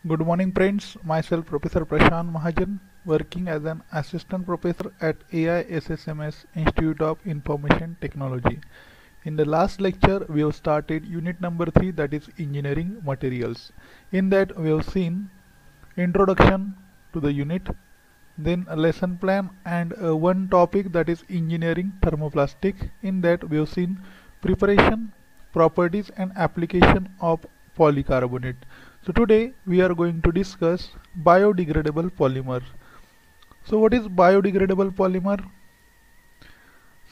Good morning, friends. Myself, Professor Prashant Mahajan, working as an assistant professor at AISSMS Institute of Information Technology. In the last lecture, we have started unit number 3, that is engineering materials. In that, we have seen introduction to the unit, then a lesson plan, and one topic, that is engineering thermoplastic. In that, we have seen preparation, properties, and application of polycarbonate. So today we are going to discuss biodegradable polymer. So what is biodegradable polymer?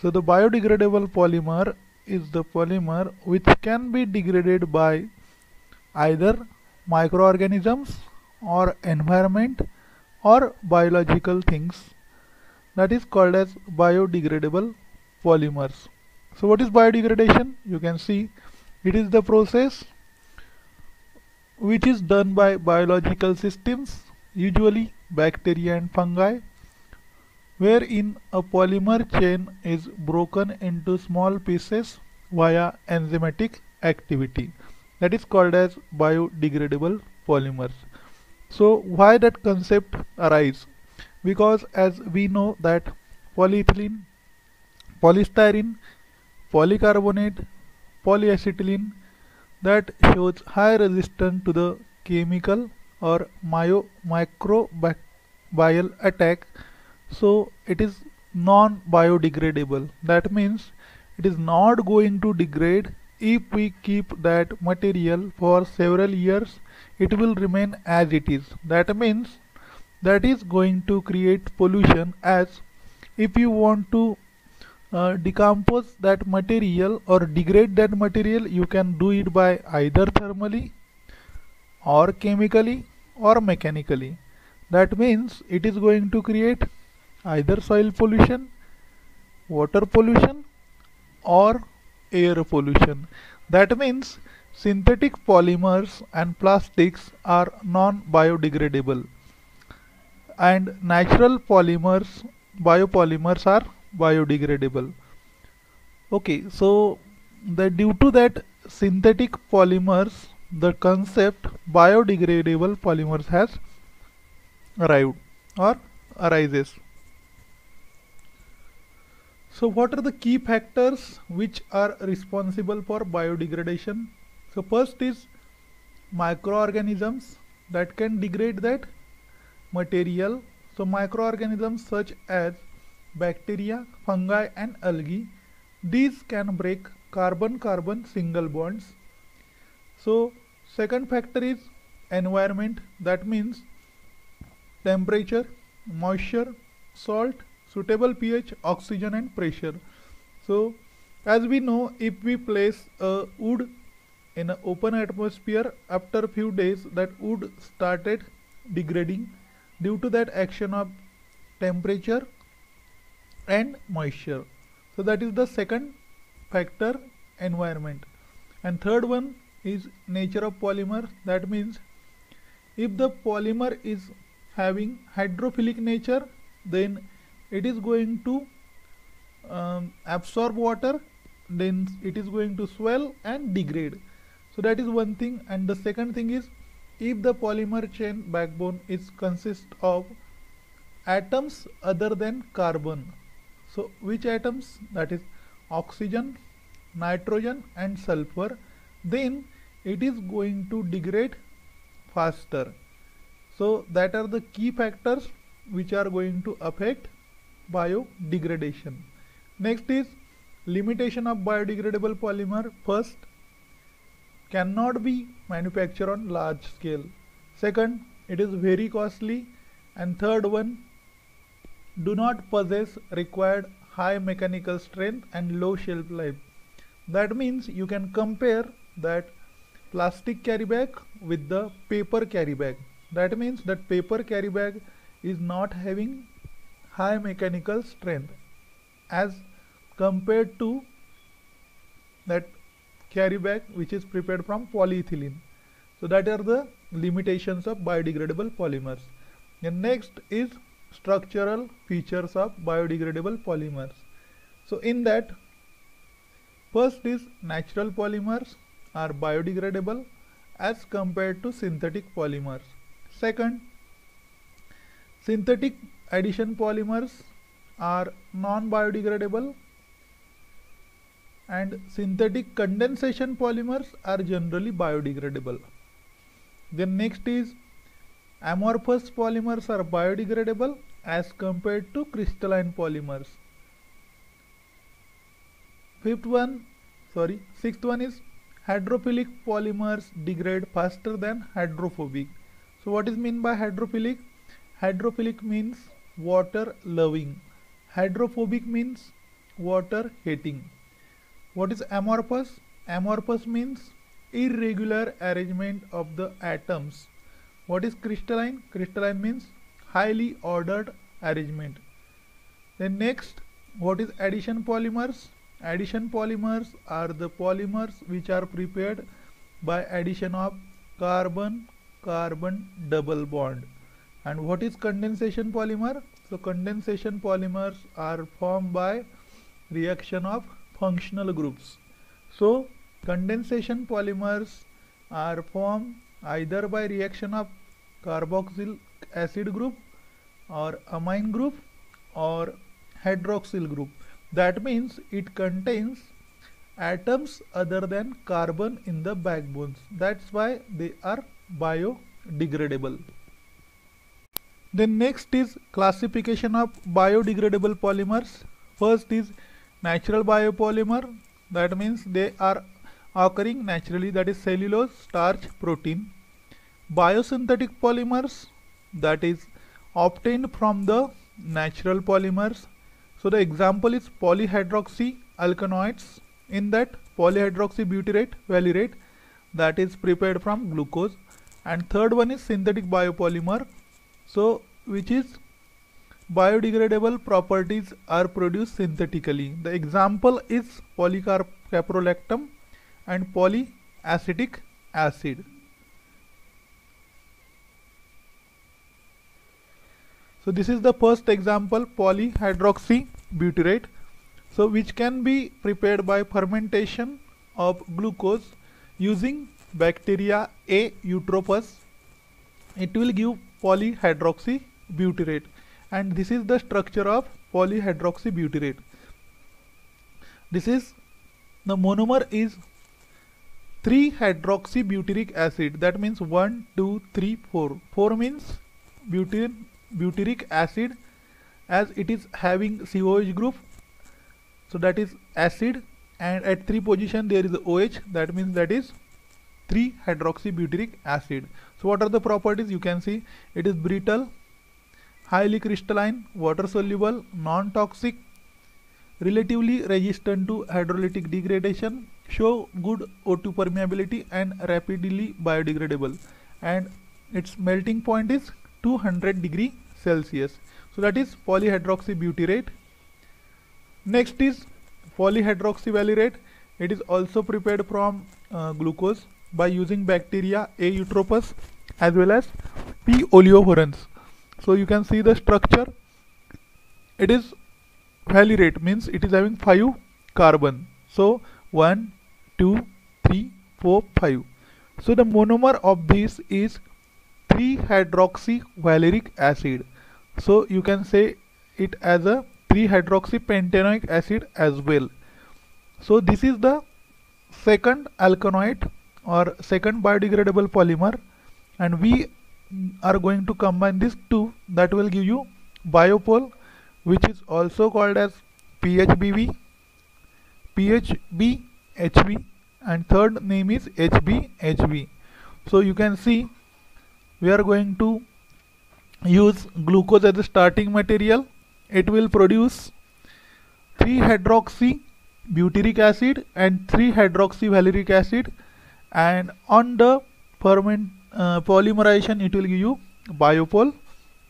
So the biodegradable polymer is the polymer which can be degraded by either microorganisms or environment or biological things, that is called as biodegradable polymers. So what is biodegradation? You can see it is the process which is done by biological systems, usually bacteria and fungi, wherein a polymer chain is broken into small pieces via enzymatic activity. That is called as biodegradable polymers. So why that concept arise? Because as we know that polyethylene, polystyrene, polycarbonate, polyacetylene, that shows high resistance to the chemical or microbial attack, so it is non-biodegradable. That means it is not going to degrade. If we keep that material for several years, it will remain as it is. That means that is going to create pollution, as if you want to decompose that material or degrade that material, you can do it by either thermally or chemically or mechanically. That means it is going to create either soil pollution, water pollution, or air pollution. That means synthetic polymers and plastics are non-biodegradable, and natural polymers, biopolymers, are biodegradable. Okay, so due to that synthetic polymers, the concept biodegradable polymers has arrived or arises. So what are the key factors which are responsible for biodegradation? So first is microorganisms that can degrade that material. So microorganisms such as bacteria, fungi, and algae, these can break carbon-carbon single bonds. So second factor is environment, that means temperature, moisture, salt, suitable pH, oxygen, and pressure. So as we know, if we place a wood in an open atmosphere, after a few days that wood started degrading due to that action of temperature and moisture. So that is the second factor, environment. And third one is nature of polymer. That means if the polymer is having hydrophilic nature, then it is going to absorb water, then it is going to swell and degrade. So that is one thing. And the second thing is, if the polymer chain backbone is consist of atoms other than carbon. So which atoms? That is oxygen, nitrogen, and sulfur. Then it is going to degrade faster. So that are the key factors which are going to affect biodegradation. Next is limitation of biodegradable polymer. First, cannot be manufactured on large scale. Second, it is very costly. And third one, do not possess required high mechanical strength and low shelf life. That means you can compare that plastic carry bag with the paper carry bag. That means that paper carry bag is not having high mechanical strength as compared to that carry bag which is prepared from polyethylene. So that are the limitations of biodegradable polymers. And next is structural features of biodegradable polymers. So in that, first is natural polymers are biodegradable as compared to synthetic polymers. Second, synthetic addition polymers are non-biodegradable, and synthetic condensation polymers are generally biodegradable. Then next is amorphous polymers are biodegradable as compared to crystalline polymers. Sixth one is hydrophilic polymers degrade faster than hydrophobic. So what is meant by hydrophilic? Hydrophilic means water loving. Hydrophobic means water hating. What is amorphous? Amorphous means irregular arrangement of the atoms. What is crystalline? Crystalline means highly ordered arrangement. Then next, what is addition polymers? Addition polymers are the polymers which are prepared by addition of carbon-carbon double bond. And what is condensation polymer? So condensation polymers are formed by reaction of functional groups. So condensation polymers are formed either by reaction of carboxyl acid group or amine group or hydroxyl group. That means it contains atoms other than carbon in the backbones. That's why they are biodegradable. Then next is classification of biodegradable polymers. First is natural biopolymer. That means they are occurring naturally, that is cellulose, starch, protein. Biosynthetic polymers, that is obtained from the natural polymers. So the example is polyhydroxy alkanoids. In that polyhydroxybutyrate valerate, that is prepared from glucose. And third one is synthetic biopolymer, so which is biodegradable properties are produced synthetically. The example is polycaprolactam and polyacetic acid. So this is the first example, polyhydroxybutyrate, so which can be prepared by fermentation of glucose using bacteria A. eutropus. It will give polyhydroxybutyrate, and this is the structure of polyhydroxybutyrate. This is the monomer is 3-hydroxybutyric acid. That means 1, 2, 3, 4. 4 means butyric acid, as it is having COH group, so that is acid, and at 3 position there is OH, that means that is 3-hydroxybutyric acid. So what are the properties? You can see it is brittle, highly crystalline, water soluble, non-toxic, relatively resistant to hydrolytic degradation, show good O2 permeability, and rapidly biodegradable, and its melting point is 200 degree Celsius. So that is polyhydroxybutyrate. Next is polyhydroxyvalerate. It is also prepared from glucose by using bacteria A. eutropus as well as P. oleohorans. So you can see the structure. It is valerate, means it is having 5 carbon. So 1, 2, 3, 4, 5. So the monomer of this is 3-hydroxyvaleric acid. So you can say it as a 3-hydroxypentanoic acid as well. So this is the second alkanoid or second biodegradable polymer, and we are going to combine these two. That will give you biopol, which is also called as PHBV, PHBHV, and third name is HBHV. So you can see we are going to use glucose as a starting material. It will produce 3-hydroxybutyric acid and 3-hydroxyvaleric acid, and on the polymerization it will give you biopol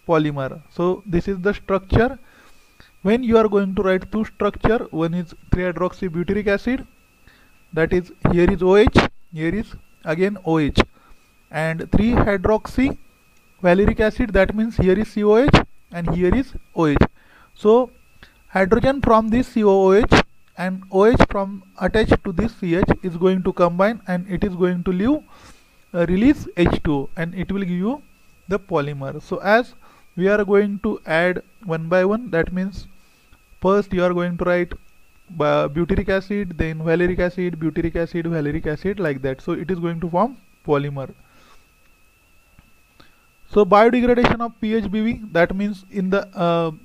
polymer. So this is the structure. When you are going to write two structure, one is 3-hydroxybutyric acid, that is here is OH, here is again OH, and 3-hydroxyvaleric acid, that means here is COH and here is OH. So hydrogen from this COOH and OH from attached to this CH is going to combine, and it is going to release H2O, and it will give you the polymer. So as we are going to add one by one, that means first you are going to write butyric acid, then valeric acid, butyric acid, valeric acid, like that. So it is going to form polymer. So biodegradation of PHBV, that means in the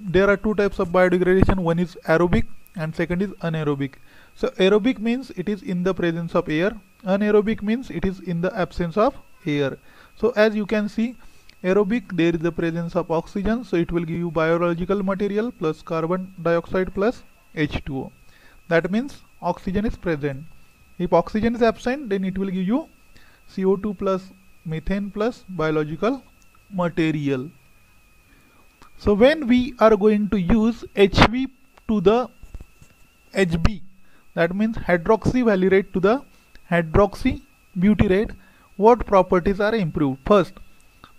there are two types of biodegradation. One is aerobic and second is anaerobic. So aerobic means it is in the presence of air, anaerobic means it is in the absence of air. So as you can see, aerobic, there is the presence of oxygen, so it will give you biological material plus carbon dioxide plus H2O. That means oxygen is present. If oxygen is absent, then it will give you CO2 plus methane plus biological material. So when we are going to use HV to the HB, that means hydroxyvalerate to the hydroxybutyrate, what properties are improved? First,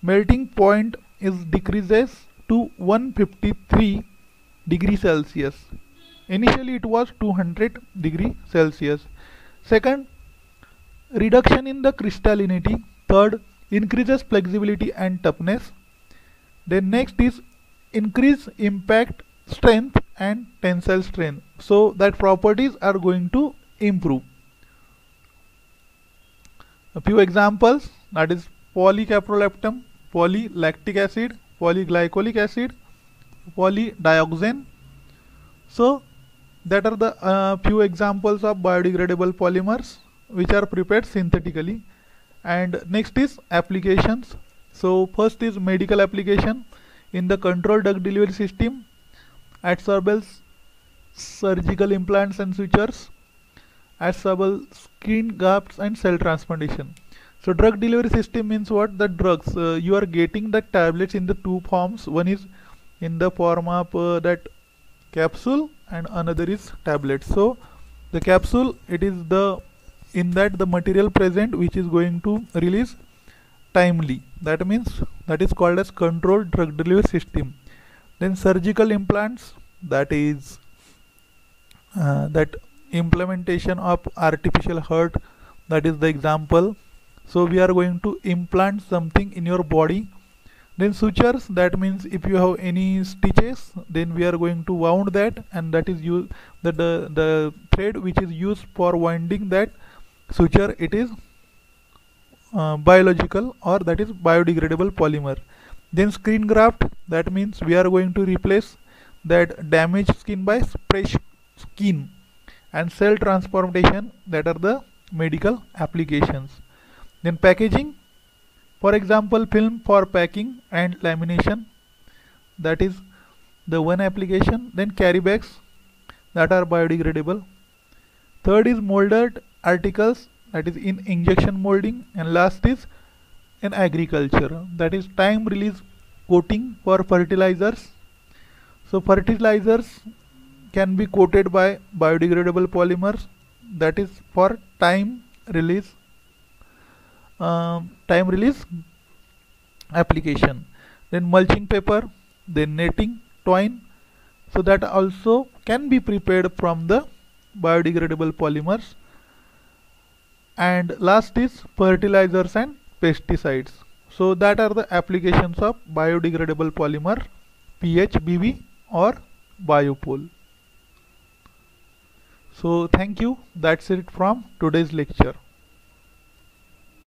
melting point is decreases to 153 degree Celsius. Initially it was 200 degree Celsius. Second, reduction in the crystallinity. Third, increases flexibility and toughness. Then next is increase impact strength and tensile strength. So that properties are going to improve. A few examples, that is polycaprolactam, polylactic acid, polyglycolic acid, polydioxane. So that are the few examples of biodegradable polymers which are prepared synthetically. And next is applications. So first is medical application in the controlled drug delivery system, adsorbable surgical implants and sutures, adsorbable skin grafts and cell transplantation. So drug delivery system means what? The drugs, you are getting the tablets in the two forms. One is in the form of that capsule and another is tablet. So the capsule, it is the in that the material present which is going to release timely. That means that is called as controlled drug delivery system. Then surgical implants, that is that implementation of artificial heart, that is the example. So we are going to implant something in your body. Then sutures, that means if you have any stitches, then we are going to wound that, and that is used the thread which is used for winding that suture, it is biological or that is biodegradable polymer. Then skin graft, that means we are going to replace that damaged skin by fresh skin. And cell transplantation, that are the medical applications. Then packaging, for example film for packing and lamination, that is the one application. Then carry bags, that are biodegradable. Third is molded articles, that is in injection molding. And last is in agriculture, that is time release coating for fertilizers. So fertilizers can be coated by biodegradable polymers, that is for time release application. Then mulching paper, then netting, twine, so that also can be prepared from the biodegradable polymers. And last is fertilizers and pesticides. So that are the applications of biodegradable polymer, PHBV or biopol. So thank you, that's it from today's lecture.